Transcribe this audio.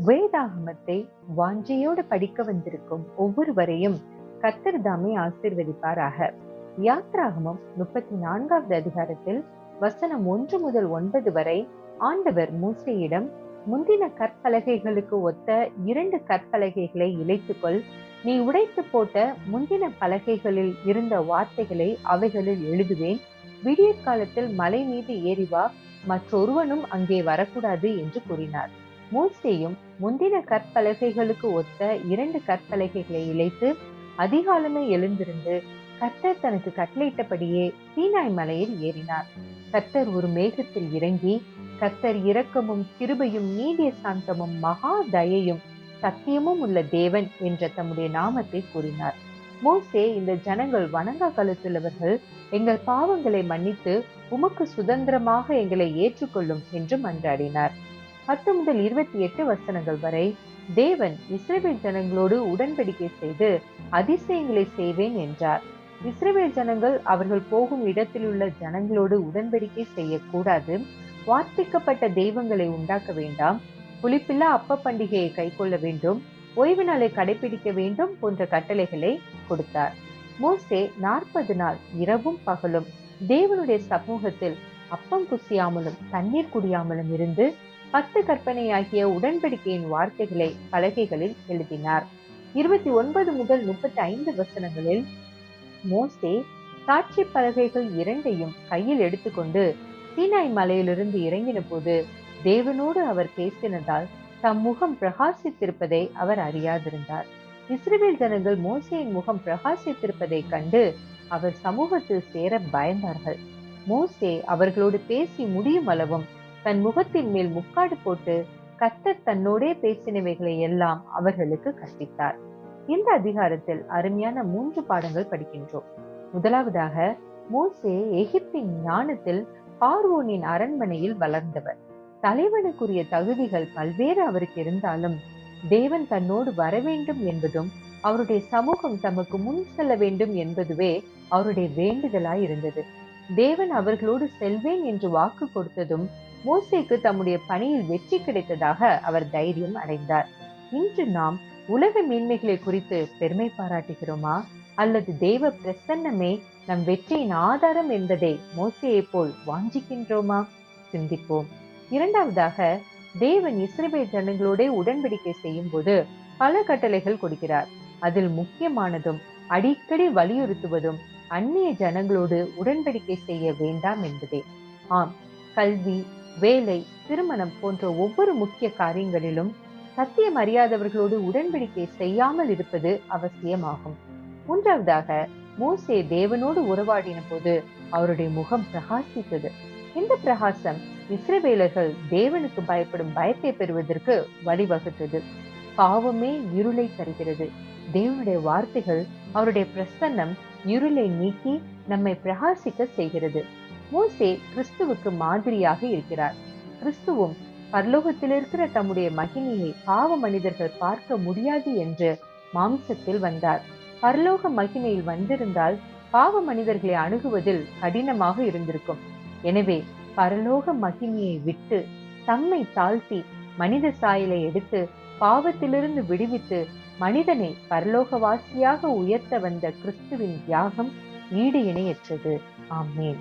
வேதாகமத்தை வாஞ்சையோடு படிக்க வந்திருக்கும் ஒவ்வொருவரையும் கர்த்தர் தாமே ஆசீர்வதிப்பாராக. யாத்ராகமம் 34வது அதிகாரத்தில் வசனம் 1 முதல் 9 வரை ஆண்டவர் மோசேயிடம், முந்தின கற்பலகைகளுக்கு ஒத்த 2 கற்பலகைகளை இழைத்துக்கொள், நீ உடைத்து போட்ட முந்தின பலகைகளில் இருந்த வார்த்தைகளை அவைகளில் எழுதுவேன், விடியற் காலத்தில் மலை மீது ஏறி வா, மற்றொருவனும் அங்கே வரக்கூடாது என்று கூறினார். மோசேயும் முந்தின கற்பலகைகளுக்கு ஒத்த 2 கற்பலகைகளை இழைத்து அதிகாலமே எழுந்திருந்து கர்த்தர் தனக்கு கட்டளையிட்டபடியே சீனாய் மலையில் ஏறினார். கர்த்தர் ஒரு மேகத்தில் இறங்கி, கர்த்தர் இரக்கமும் கிருபையும் நீடிய சாந்தமும் மகா தயையும் சத்தியமும் உள்ள தேவன் என்ற தம்முடைய நாமத்தை கூறினார். மோசே, இந்த ஜனங்கள் வணங்கா கழுத்துள்ளவர்கள், எங்கள் பாவங்களை மன்னித்து உமக்கு சுதந்திரமாக எங்களை ஏற்றுக்கொள்ளும் என்று மன்றாடினார். 10 முதல் 28 வசனங்கள் வரை தேவன் இஸ்ரவேல் ஜனங்களோடு உடன்படிக்கை செய்து அதிசயங்களை செய்வேன் என்றார். இஸ்ரவேல் ஜனங்கள் அவர்கள் போகும் இடத்தில் உள்ள ஜனங்களோடு உடன்படிக்கை செய்யக்கூடாது, வார்ப்பிக்கப்பட்ட தெய்வங்களை உண்டாக்க வேண்டாம், புளிப்பில்லா அப்ப பண்டிகையை கைக்கொள்ள வேண்டும், ஓய்வு நாளை கடைபிடிக்க வேண்டும் போன்ற கட்டளைகளை கொடுத்தார். மோசே 40 நாள் இரவும் பகலும் தேவனுடைய சமூகத்தில் அப்பம் புசியாமலும் தண்ணீர் குடியாமலும் இருந்து 10 கற்பனையாகிய உடன்படிக்கையின் வார்த்தைகளை பலகைகளில் எழுதினார். 29 முதல் 35 வசனங்களில் மோசே சாட்சி பலகைகள் 2ஐயும் கையில் எடுத்துக்கொண்டு சீனாய் மலையிலிருந்து இறங்கின போது தேவனோடு அவர் பேசினதால் தம் முகம் பிரகாசித்திருப்பதை அவர் அறியாதிருந்தார். இஸ்ரவேல் ஜனங்கள் மோசேயின் முகம் பிரகாசித்திருப்பதை கண்டு அவர் சமூகத்தில் சேர பயந்தார்கள். மோசே அவர்களோடு பேசி முடியும் அளவும் தன் முகத்தின் மேல் முக்காடு போட்டு கர்த்தர் தன்னோடே பேசினவைகளை எல்லாம் அவர்களுக்கு கற்பித்தார். இந்த அதிகாரத்தில் அருமையான 3 பாடங்கள் படிக்கின்றோம். முதலாவதாக, மோசே எகிப்தின் ஞானத்தில் பார்வோனின் அரண்மனையில் வளர்ந்தவர். தலைவனுக்குரிய தகுதிகள் பல்வேறு அவருக்கு இருந்தாலும் தேவன் தன்னோடு வர வேண்டும் என்பதும் அவருடைய சமூகம் தமக்கு முன் செல்ல வேண்டும் என்பதுவே அவருடைய வேண்டுதலாய் இருந்தது. தேவன் அவர்களோடு செல்வேன் என்று வாக்கு கொடுத்ததும் மோசேக்கு தம்முடைய பணியில் வெற்றி கிடைத்ததாக அவர் தைரியம் அடைந்தார். இன்று நாம் உலக மேன்மைகளை குறித்து பெருமை பாராட்டுகிறோமா, அல்லது தேவ பிரசன்னமே நம் வெற்றியின் ஆதாரம் என்பதை மோசேயை போல் வாஞ்சிக்கின்றோமா? சிந்திப்போம். இரண்டாவதாக, தேவன் இஸ்ரவேல் ஜனங்களோட உடன்படிக்கை செய்யும் போது பல கட்டளைகள் கொடுக்கிறார். அதில் முக்கியமானதும் அடிக்கடி வலியுறுத்துவதும் அந்நிய ஜனங்களோடு உடன்படிக்கை செய்ய வேண்டாம் என்பதே. ஆம், கல்வி, வேலை, திருமணம் போன்ற ஒவ்வொரு முக்கிய காரியங்களிலும் சத்தியம் அறியாதவர்களோடு உடன்படிக்கை செய்யாமல் இருப்பது அவசியமாகும். மூன்றாவதாக, மோசே தேவனோடு உறவாடின போது அவருடைய முகம் பிரகாசித்தது. இந்த பிரகாசம் இஸ்ரவேலர்கள் தேவனுக்கு பயப்படும் பயத்தை பெறுவதற்கு வழிவகுத்தது. பாவமே இருளை தருகிறது. தேவனுடைய வார்த்தைகள், அவருடைய பிரசன்னம் இருளை நீக்கி நம்மை பிரகாசிக்க செய்கிறது. மோசே கிறிஸ்துவுக்கு மாதிரியாக இருக்கிறார். கிறிஸ்துவும் பரலோகத்தில் இருக்கிற தம்முடைய மகிமையை பாவ மனிதர்கள் பார்க்க முடியாது என்று மாம்சத்தில் வந்தார். பரலோக மகிமையில் வந்திருந்தால் பாவ மனிதர்களை அணுகுவதில் கடினமாக இருந்திருக்கும். எனவே பரலோக மகிமையை விட்டு தம்மை தாழ்த்தி மனித சாயலை எடுத்து பாவத்திலிருந்து விடுவித்து மனிதனை பரலோகவாசியாக உயர்த்த வந்த கிறிஸ்துவின் தியாகம் ஈடு இணையற்றது. ஆமென்.